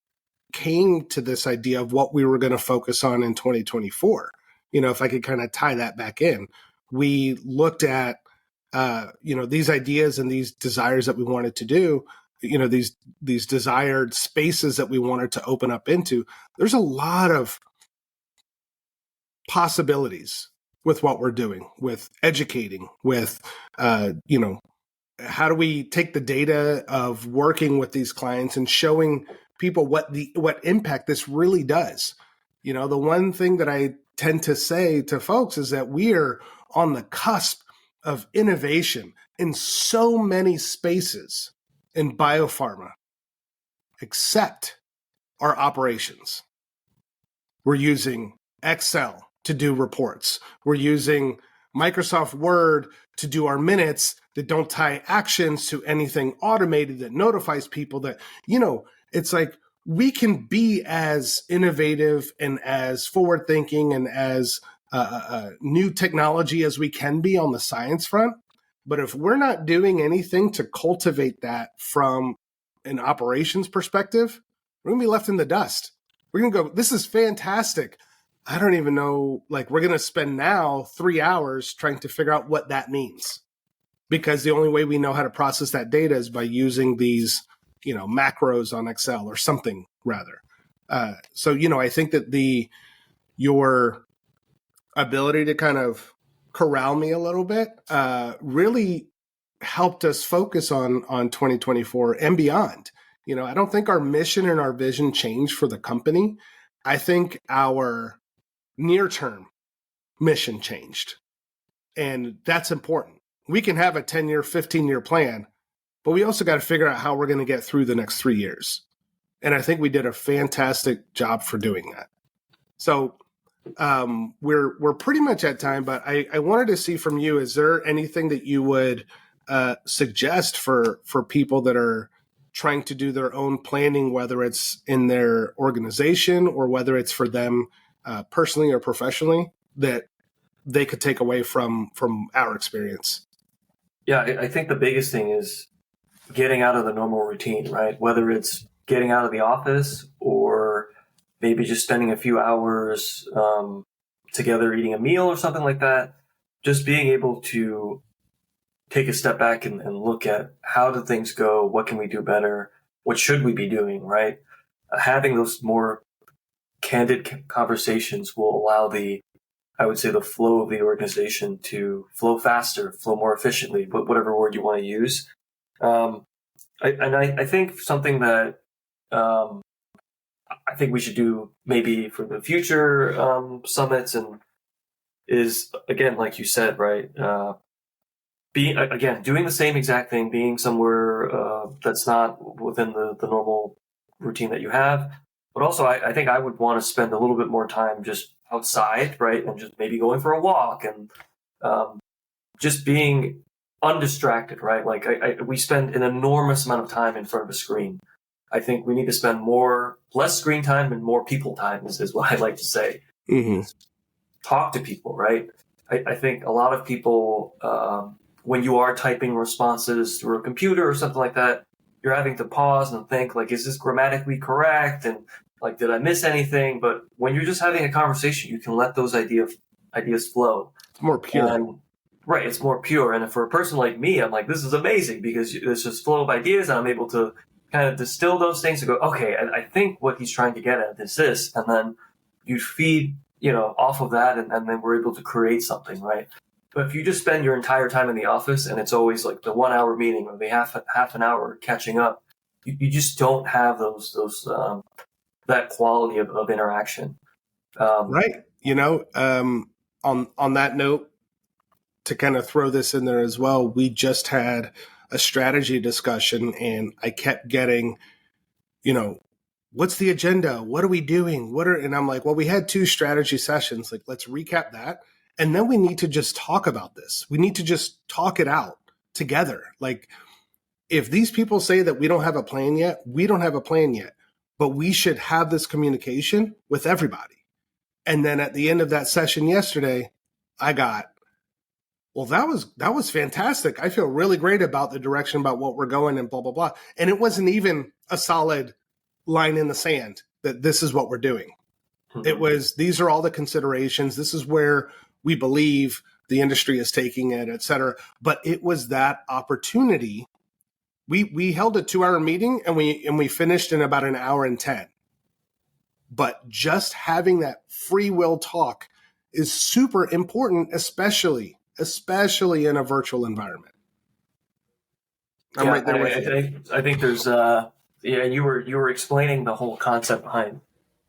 came to this idea of what we were going to focus on in 2024. If I could kind of tie that back in, we looked at, these ideas and these desires that we wanted to do, these desired spaces that we wanted to open up into. There's a lot of possibilities with what we're doing, with educating, with, how do we take the data of working with these clients and showing people what impact this really does. The one thing that I tend to say to folks is that we are on the cusp of innovation in so many spaces in biopharma, except our operations. We're using Excel to do reports. We're using Microsoft Word to do our minutes that don't tie actions to anything automated that notifies people that, it's like, we can be as innovative and as forward thinking and as new technology as we can be on the science front. But if we're not doing anything to cultivate that from an operations perspective, we're going to be left in the dust. We're going to go, this is fantastic. I don't even know, like, we're going to spend now 3 hours trying to figure out what that means, because the only way we know how to process that data is by using these macros on Excel or something rather. So, I think that your ability to kind of corral me a little bit really helped us focus on 2024 and beyond. I don't think our mission and our vision changed for the company. I think our near-term mission changed. And that's important. We can have a 10-year, 15-year plan, but we also got to figure out how we're going to get through the next 3 years. And I think we did a fantastic job for doing that. So we're pretty much at time, but I wanted to see from you, is there anything that you would suggest for people that are trying to do their own planning, whether it's in their organization or whether it's for them personally or professionally, that they could take away from our experience? Yeah, I think the biggest thing is getting out of the normal routine, right? Whether it's getting out of the office or maybe just spending a few hours together eating a meal or something like that. Just being able to take a step back and look at how do things go? What can we do better? What should we be doing, right? Having those more candid conversations will allow I would say the flow of the organization to flow faster, flow more efficiently, whatever word you want to use. I think something that I think we should do maybe for the future summits and is, again, like you said, right? Doing the same exact thing, being somewhere that's not within the normal routine that you have. But also, I think I would want to spend a little bit more time just outside, right? And just maybe going for a walk and just being undistracted, right? Like we spend an enormous amount of time in front of a screen. I think we need to spend less screen time and more people time is what I like to say. Mm-hmm. Talk to people, right? I think a lot of people, when you are typing responses through a computer or something like that, you're having to pause and think, like, is this grammatically correct? And like, did I miss anything? But when you're just having a conversation, you can let those ideas flow. It's more pure. Right, it's more pure. And for a person like me, I'm like, this is amazing because there's this flow of ideas and I'm able to kind of distill those things and go, okay, I think what he's trying to get at is this. And then you feed, off of that and then we're able to create something, right? But if you just spend your entire time in the office and it's always like the 1 hour meeting or the half an hour catching up, you just don't have those that quality of interaction. Right. On that note, to kind of throw this in there as well, we just had a strategy discussion and I kept getting, what's the agenda? What are we doing? And I'm like, well, we had 2 strategy sessions. Like, let's recap that. And then we need to just talk about this. We need to just talk it out together. Like, if these people say that we don't have a plan yet, we don't have a plan yet, but we should have this communication with everybody. And then at the end of that session yesterday, I got, well, that was fantastic. I feel really great about the direction, about what we're going and blah, blah, blah. And it wasn't even a solid line in the sand that this is what we're doing. Mm-hmm. It was, these are all the considerations. This is where we believe the industry is taking it, et cetera. But it was that opportunity. We held a 2-hour meeting and we finished in about an hour and 10. But just having that free will talk is super important, especially in a virtual environment. I'm right there with you. I think there's you were explaining the whole concept behind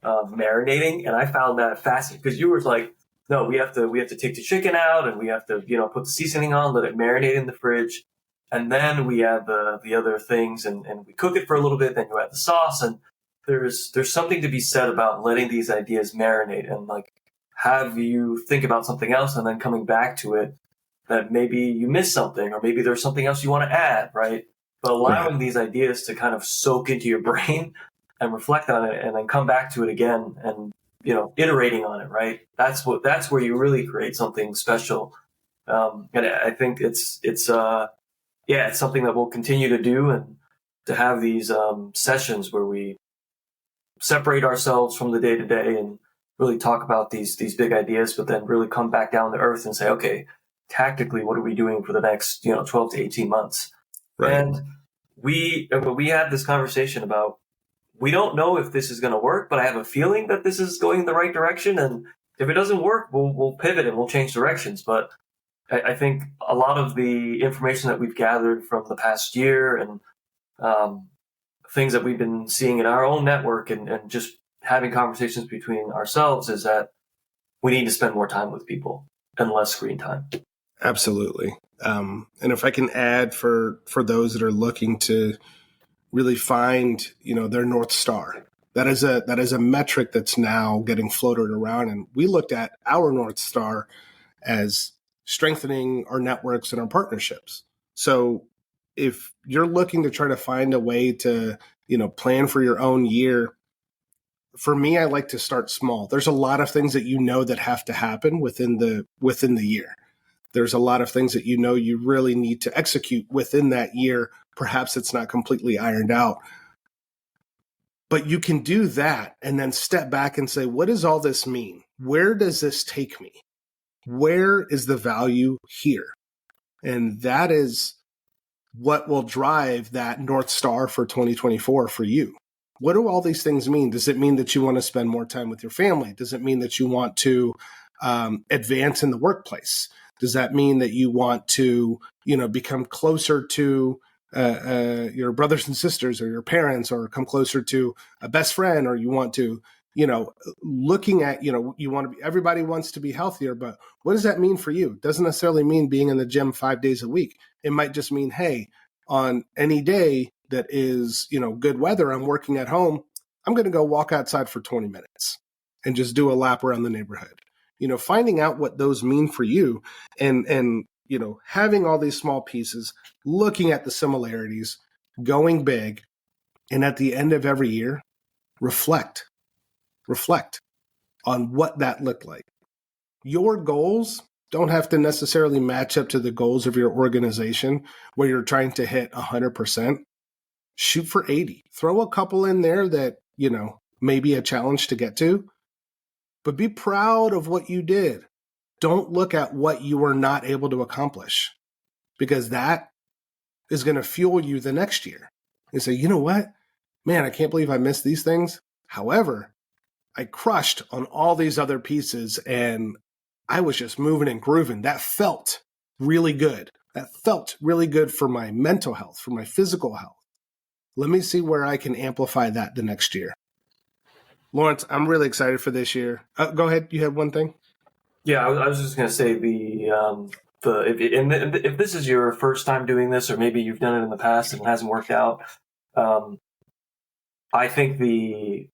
marinating, and I found that fascinating because you were like, no, we have to take the chicken out and we have to put the seasoning on, let it marinate in the fridge, and then we add the other things and we cook it for a little bit. Then you add the sauce, and there's something to be said about letting these ideas marinate and like have you think about something else and then coming back to it that maybe you missed something or maybe there's something else you want to add, right? But allowing these ideas to kind of soak into your brain and reflect on it and then come back to it again and, iterating on it, right? That's where you really create something special. And I think it's something that we'll continue to do and to have these sessions where we separate ourselves from the day to day and really talk about these big ideas, but then really come back down to earth and say, okay, tactically, what are we doing for the next 12 to 18 months? Right. And we had this conversation about, we don't know if this is going to work, but I have a feeling that this is going in the right direction. And if it doesn't work, we'll pivot and we'll change directions. But I think a lot of the information that we've gathered from the past year and things that we've been seeing in our own network and just having conversations between ourselves is that we need to spend more time with people and less screen time. Absolutely. And if I can add for those that are looking to really find, their North Star, That is a metric that's now getting floated around. And we looked at our North Star as strengthening our networks and our partnerships. So if you're looking to try to find a way to, plan for your own year, for me, I like to start small. There's a lot of things that that have to happen within the year. There's a lot of things that you really need to execute within that year. Perhaps it's not completely ironed out. But you can do that and then step back and say, what does all this mean? Where does this take me? Where is the value here? And that is what will drive that North Star for 2024 for you. What do all these things mean? Does it mean that you want to spend more time with your family? Does it mean that you want to advance in the workplace? Does that mean that you want to, become closer to your brothers and sisters or your parents, or come closer to a best friend, or you want to, looking at, you want to be, everybody wants to be healthier, but what does that mean for you? It doesn't necessarily mean being in the gym 5 days a week. It might just mean, hey, on any day that is, good weather, I'm working at home, I'm going to go walk outside for 20 minutes and just do a lap around the neighborhood. Finding out what those mean for you, and having all these small pieces, looking at the similarities, going big, and at the end of every year, reflect on what that looked like. Your goals don't have to necessarily match up to the goals of your organization where you're trying to hit 100%. Shoot for 80. Throw a couple in there that, may be a challenge to get to, but be proud of what you did. Don't look at what you were not able to accomplish, because that is going to fuel you the next year. And say, you know what? Man, I can't believe I missed these things. However, I crushed on all these other pieces and I was just moving and grooving. That felt really good. That felt really good for my mental health, for my physical health. Let me see where I can amplify that the next year. Lawrence, I'm really excited for this year. Go ahead. You had one thing? Yeah, I was just going to say if this is your first time doing this, or maybe you've done it in the past and it hasn't worked out, I think the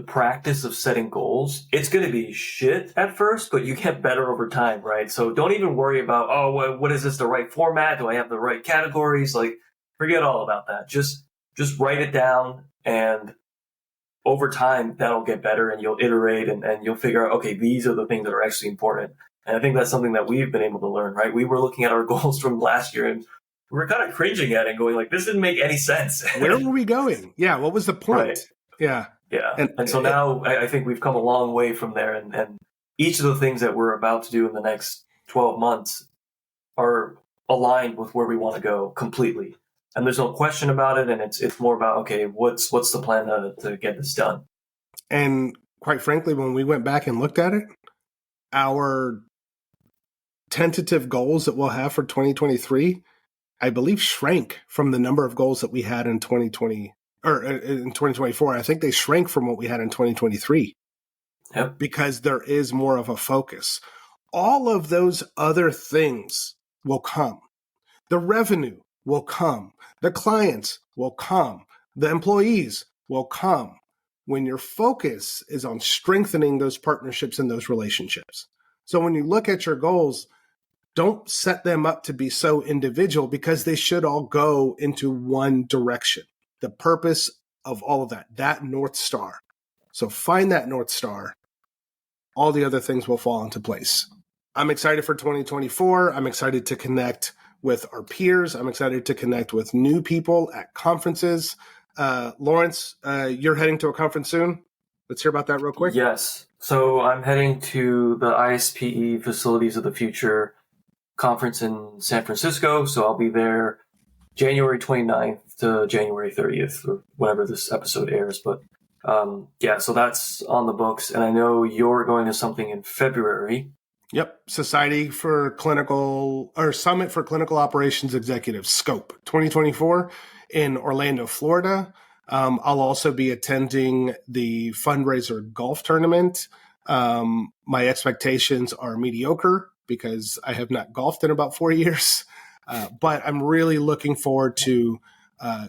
practice of setting goals, it's going to be shit at first, but you get better over time, right? So don't even worry about, what is this, the right format? Do I have the right categories? Like, forget all about that. Just write it down, and over time that'll get better, and you'll iterate and you'll figure out, okay, these are the things that are actually important. And I think that's something that we've been able to learn, right? We were looking at our goals from last year and we were kind of cringing at it and going like, this didn't make any sense. Where were we going? Yeah. What was the point? Right. Yeah. Yeah. And so now I think we've come a long way from there. And each of the things that we're about to do in the next 12 months are aligned with where we want to go completely. And there's no question about it. And it's more about, okay, what's the plan to get this done? And quite frankly, when we went back and looked at it, our tentative goals that we'll have for 2023, I believe, shrank from the number of goals that we had in 2020 or in 2024. I think they shrank from what we had in 2023. Yep. Because there is more of a focus. All of those other things will come. The revenue will come. The clients will come. The employees will come when your focus is on strengthening those partnerships and those relationships. So when you look at your goals, don't set them up to be so individual, because they should all go into one direction. The purpose of all of that North Star. So find that North Star. All the other things will fall into place. I'm excited for 2024. I'm excited to connect with our peers. I'm excited to connect with new people at conferences. Lawrence, you're heading to a conference soon. Let's hear about that real quick. Yes. So I'm heading to the ISPE Facilities of the Future conference in San Francisco. So I'll be there January 29th to January 30th, or whenever this episode airs. But so that's on the books. And I know you're going to something in February. Yep. Summit for Clinical Operations Executives, SCOPE 2024 in Orlando, Florida. I'll also be attending the fundraiser golf tournament. My expectations are mediocre because I have not golfed in about 4 years. But I'm really looking forward to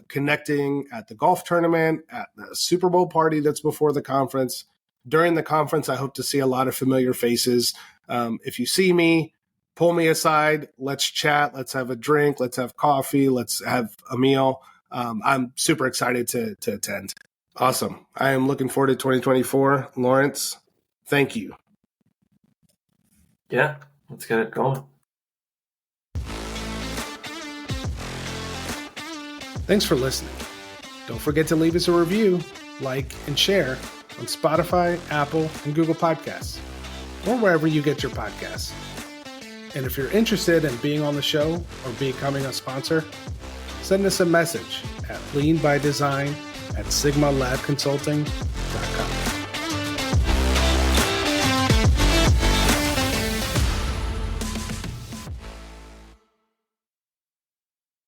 connecting at the golf tournament, at the Super Bowl party that's before the conference. During the conference, I hope to see a lot of familiar faces. If you see me, pull me aside. Let's chat. Let's have a drink. Let's have coffee. Let's have a meal. I'm super excited to attend. Awesome. I am looking forward to 2024. Lawrence, thank you. Yeah, let's get it going. Thanks for listening. Don't forget to leave us a review, like, and share on Spotify, Apple, and Google Podcasts, or wherever you get your podcasts. And if you're interested in being on the show or becoming a sponsor, send us a message at leanbydesign@sigmalabconsulting.com.